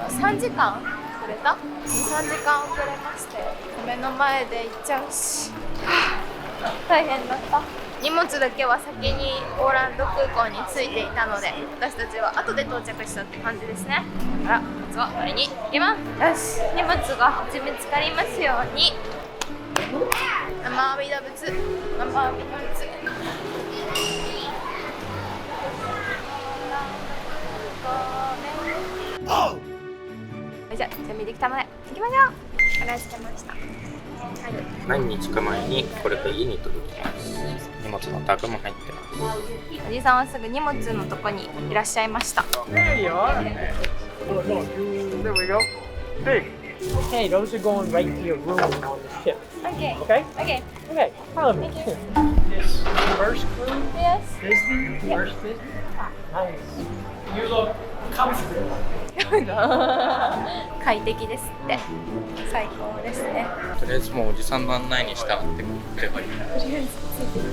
3時間遅れた ?2、3 時間遅れまして、目の前で行っちゃうし、大変だった。荷物だけは先にオーランド空港に着いていたので、私たちは後で到着したって感じですね。だから荷物を取りに行きます。よし、荷物が無事見つかりますように。生阿弥陀仏、生阿弥陀仏。じゃあ準備できたので行きましょう。片付けました。何日か前にこれが家に届きます。荷物のタグも入ってます。おじさんはすぐ荷物のとこにいらっしゃいました。There you are. There we go. Hey. Hey, those are going right to your room on the ship. Okay. Okay? Okay. Okay. Follow me. This first cruise? Yes. Disney? First Disney? Nice. You look comfortable. 快適ですって。最高ですね。とりあえずもうおじさんの案内に従ってくればいい。とりあえずついていく。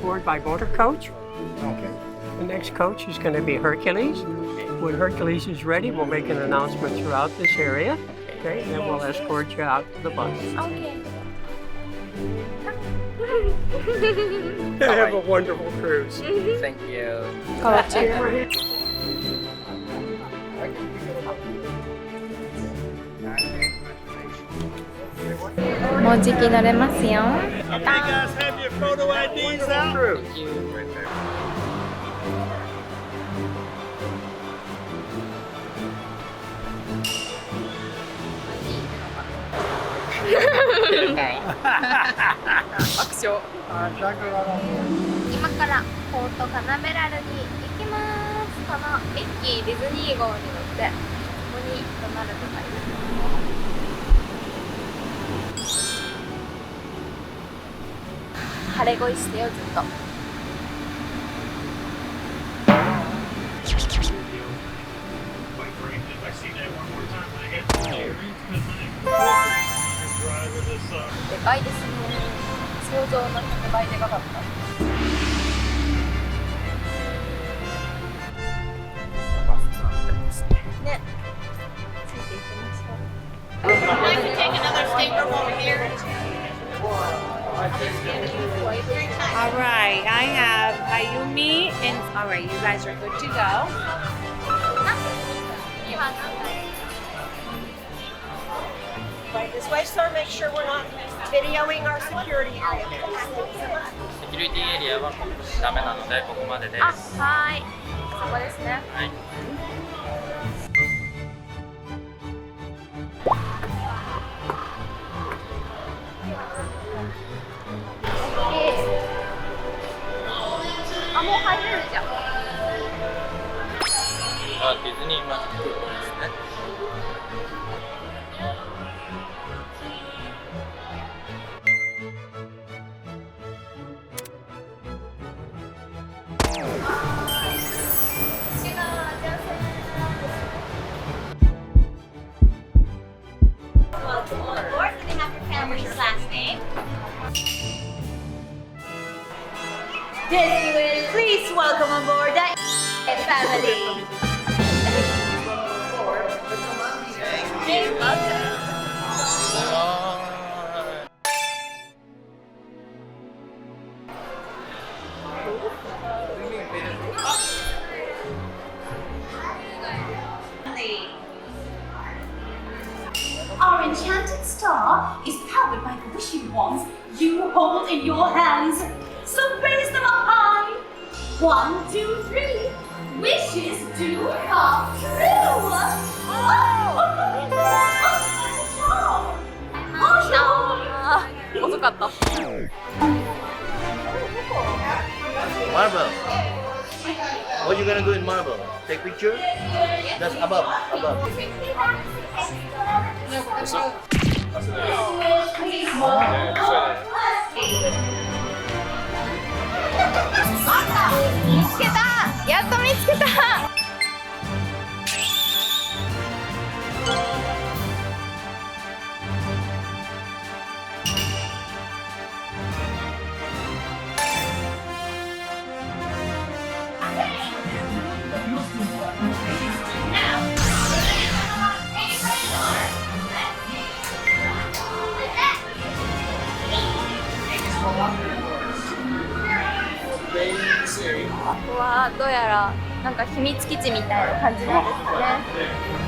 Board by border coach. Okay. The next coach is going to be Hercules. When Hercules is ready, we'll make an announcement throughout this area. Okay, and then we'll escort you out to the bus. Okay. Have a wonderful cruise. Thank you. もうじき乗れますよ。Okay, guys, have your photo IDs out. 爆笑。今からポートカナベラルに行きます。この駅ディズニー号に乗ってここにドナルドがいる。晴れ声してよずっと。でかいですね。想像の100倍でかかった。バスになってますね。ね。ついていきましょう。All right, I have Ayumi and all right, you guys are good to go. Right this way, sir. Make sure we're not videoing our security area. セキュリティエリアはダメなのでここまでです。あ、はい。そこですね。はい。あ、もう入れるじゃん。あ、ディズニーマジックですね。Disneyland, please welcome aboard the family. Our enchanted star is powered by the wishing wands you hold in your hands. So raise them up high. 1, 2, 3. Wishes do come true. Oh, 遅かった。Marble. What are you gonna do in marble? Take picture? That's above. Above. Oh. 見つけた。やっと見つけた。ここはどうやらなんか秘密基地みたいな感じなんですね。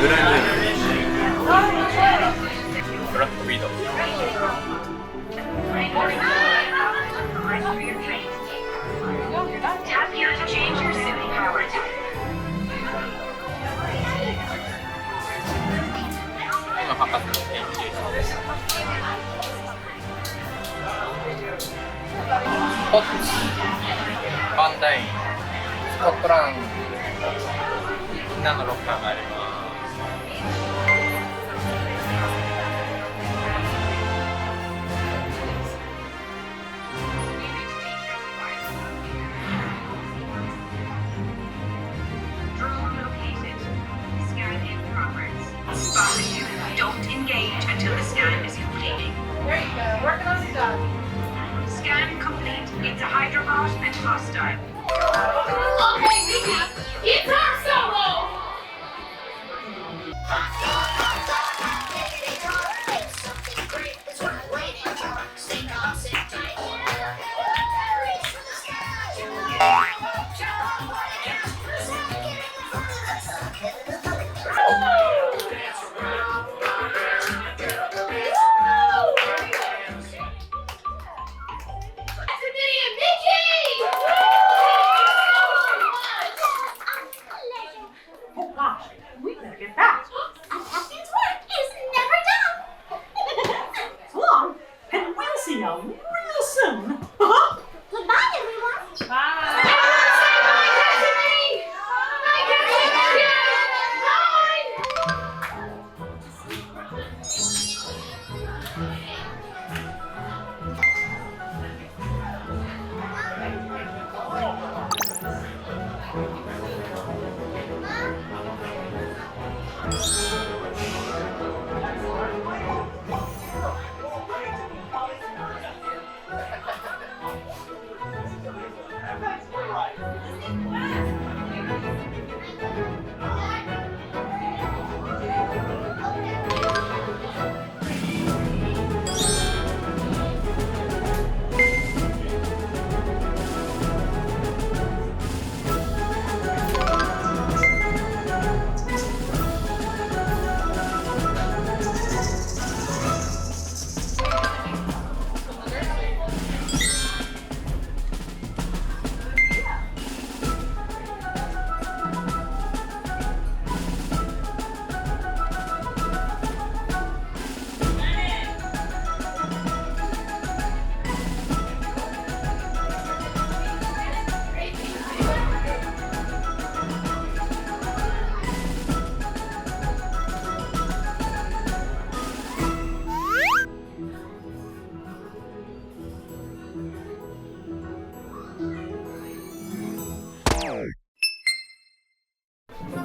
ブランドブラックウィドウ。今測ってる研究所です。ホッチ、バンダイン、スコットランド、みんなのロッカーがあります。Don't engage until the scan is completed. There you go. Working on the job. Scan complete. It's a hydrobot and hostile. Okay, Vicky, guitar solo!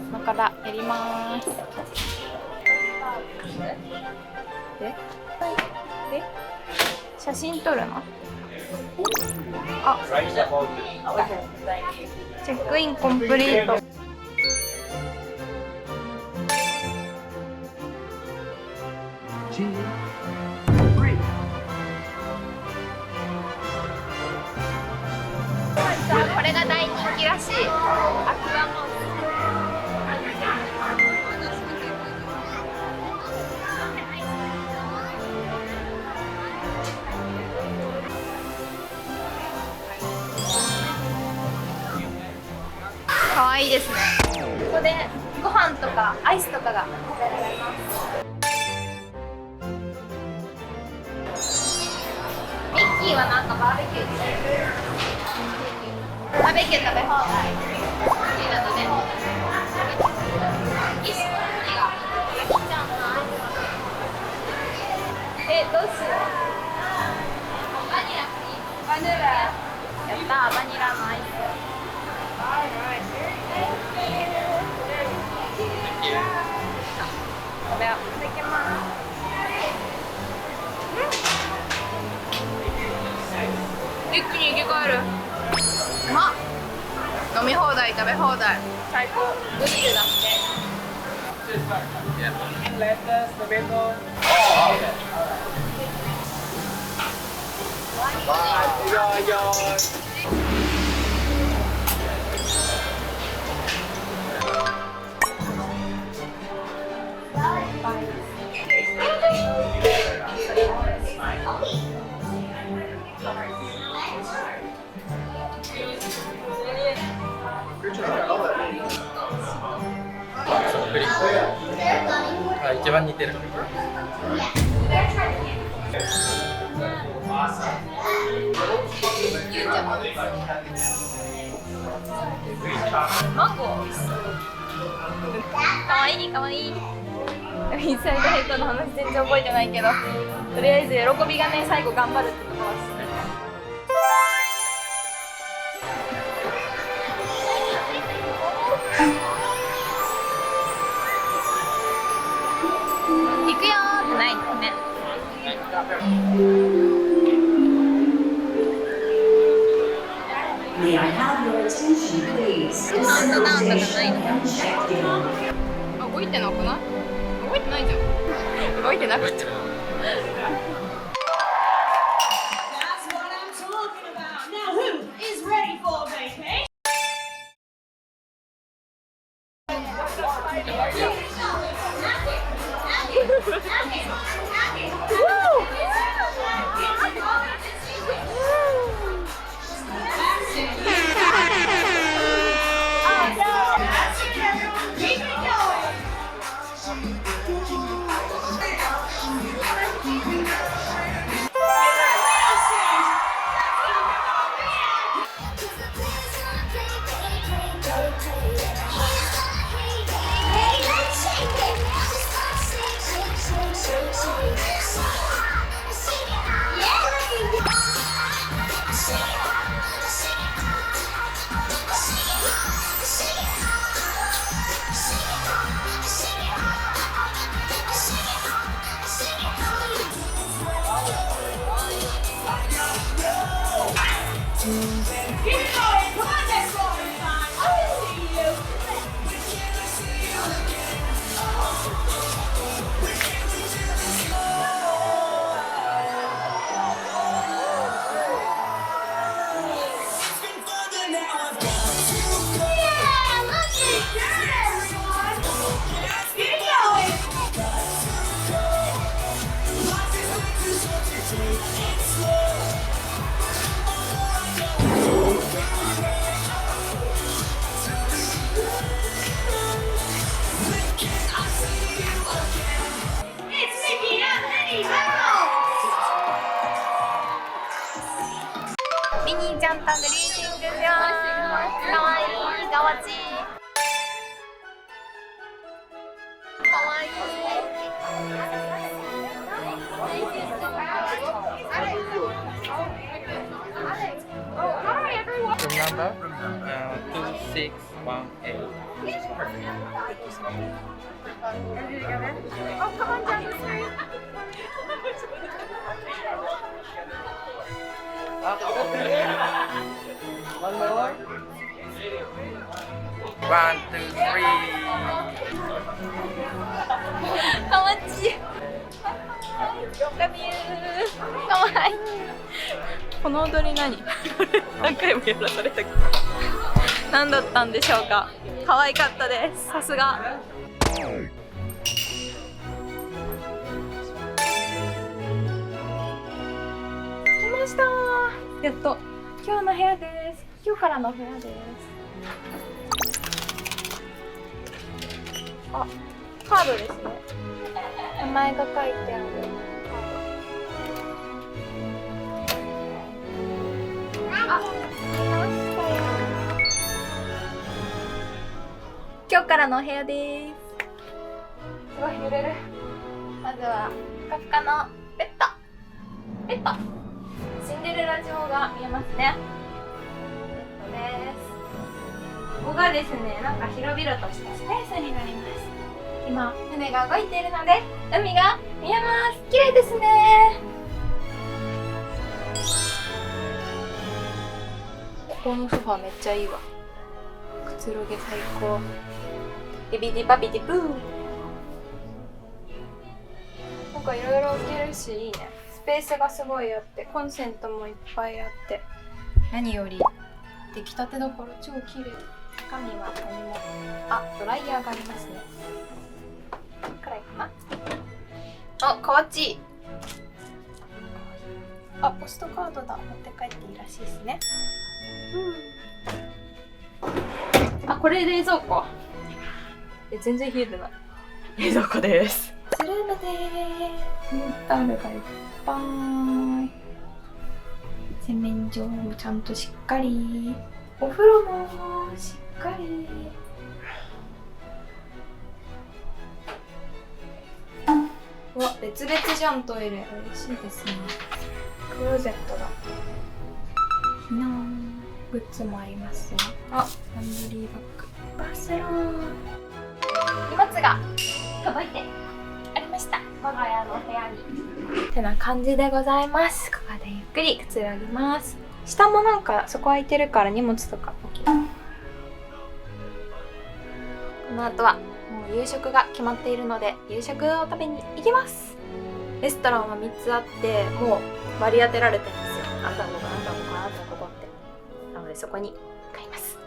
今からやります。で写真撮るの？あ、チェックインコンプリート。これが大人気らしい。アクアモンス。可愛いですね。ここでご飯とかアイスとかが食べられます。ミッキーはなんかバーベキューしてる。バーベキュー食べ放題。好きなのね。イスの海が焼きちゃんのアイス。どうしよう。バニラ。やったー、バニラのアイス。食べよう。いただきます。一気に生き返る。うまっ。飲み放題、食べ放題。最高。グリルだって。あ、一番似てる。マンゴー。かわいいかわいい。インサイドヘッドの話全然覚えてないけど、とりあえず喜びがね、最後頑張るってことは知ってる。行くよーってないんだよね。May I have your attention, please? The civilization and checked in. あ、動いてなくない？動いてないじゃん。動いてなかった。That's what I'm talking about. Now, who is ready for vacation? Keep it going. Keep it going. Come on, let's go. I will see you. Yeah, look at that, everyone. Keep it going. It's Mickey and Minnie Mouse. ミニーちゃんとグリーティングします。かわいい、かわちい。かわいい。Remember? 2618. Oh, come on down the street. One more. 1, 2, 3. かわちい。ラビュー。かわいい。この踊り何？何回もやらされたけど。何だったんでしょうか。可愛かったです。さすが。来ました。やっと今日の部屋です。今日からの部屋です。あ、カードですね。名前が書いてある。あ、来ましたよ。今日からのお部屋です。すごい揺れる。まずはふかふかのベッドシンデレラ城が見えますね。ベッドです。ここがですね、なんか広々としたスペースになります。今船が動いているので海が見えます。綺麗ですね。ここのソファーめっちゃいいわ。くつろげ最高。ビビディバビディブー。なんかいろいろ置けるしいいね。スペースがすごいあって、コンセントもいっぱいあって、何より出来たてだから超綺麗。中身は何も、ドライヤーがありますね。くらいかな。かわちい。ポストカードだ。持って帰っていいらしいですね。これ冷蔵庫。全然冷えてない。冷蔵庫です。スルームでーす。タオルがいっぱい。洗面所もちゃんとしっかり。お風呂もしっかり。うわ、別々じゃんトイレ。嬉しいですね。クローゼットだ。グッズもありますね。ランドリーバッグ。バスローン。荷物が届いてありました。我が家の部屋に。てな感じでございます。ここでゆっくりくつろぎます。下もなんかそこ空いてるから荷物とか置きます。この後はもう夕食が決まっているので夕食を食べに行きます。レストランは3つあってもう割り当てられてるんですよ。あんたはここ、あんたはここ、あんたはここって。なのでそこに向かいます。